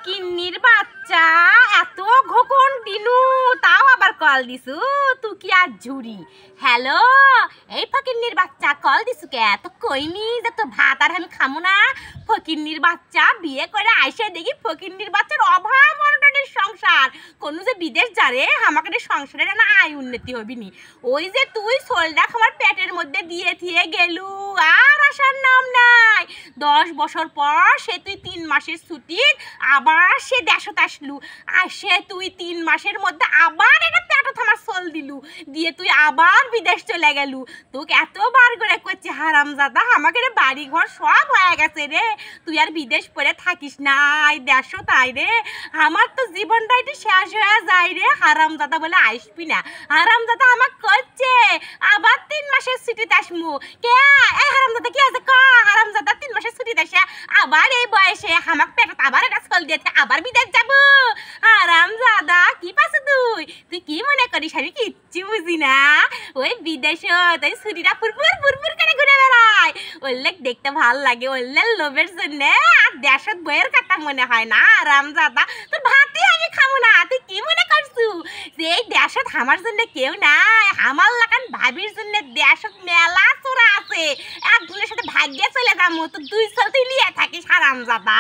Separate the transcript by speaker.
Speaker 1: ফকিন্নির বাচ্চা এত ঘোকন দিনু তাও আবার কল দিছু তুই কি আর ঝুরি। হ্যালো এই ফকিন্নির বাচ্চা কল দিছু কে? তো কইনি যে তো ভাত আর আমি খামু না। ফকিন্নির বাচ্চা বিয়ে করে আইসে দেখি ফকিন্নির বাচ্চার অভাব অনটনের সংসার। কোনো যে বিদেশ যারে আমাকে সংসারের না আয় উন্নতি হবি নি। ওই যে তুই সোলডাক আমার পেটের মধ্যে দিয়ে থিয়ে গেলু আর আসার নাম নাই। 10 বছর পর সে তুই 3 মাসের ছুটি আবার সে দেশত আসলু। আর সে তুই 3 মাসের মধ্যে আবার এটা পেটো থামার সোল দিলু দিয়ে তুই আবার বিদেশ চলে গেলু। তোকে এতবার করে করছি হারামজাদা আমাকে রে বাড়ি ঘর সব হয়ে গেছে রে, তুই আর বিদেশ পড়ে থাকিস নাই দেশও তাই রে। আমার তো জীবনটা একটু শেষ হয়ে যায় রে। হারামজাদা বলে আসবি না। হারামজাদা আমাকে করছে আবার 3 মাসের ছুটিতে আসমু কে? এই হারামজাদা কি আছে ক? হারামজাদা 3 মাসের ছুটিতে আসে আবার এই বয়সে আমাকে পেটত আবার এটা স্কুল দিয়েছে আবার বিদেশ যাবো। হারামজাদা কি পাচ্ছ তুই? তুই কি মনে করিস আমি কিচ্ছু বুঝি না? ওই বিদেশে তাই ছুটিটা ফুরফুর ফুরফুর করে ঘুরে বেড়ায়। ওইলে দেখতে ভাল লাগে, ওইলে লোভের জন্য আর দেশত বইয়ের কথা মনে হয় না। হারামজাদা তোর ভাতই আমি খাবো না। তুই কি মনে করছু যে এই দেশত আমার জন্য কেউ নাই? আমার লাগান ভাবির জন্য দেশত মেলা চোরা আছে। একজনের সাথে ভাগ্যে চলে যাবো তো 2 সাল তুই নিয়ে থাকিস হারামজাদা।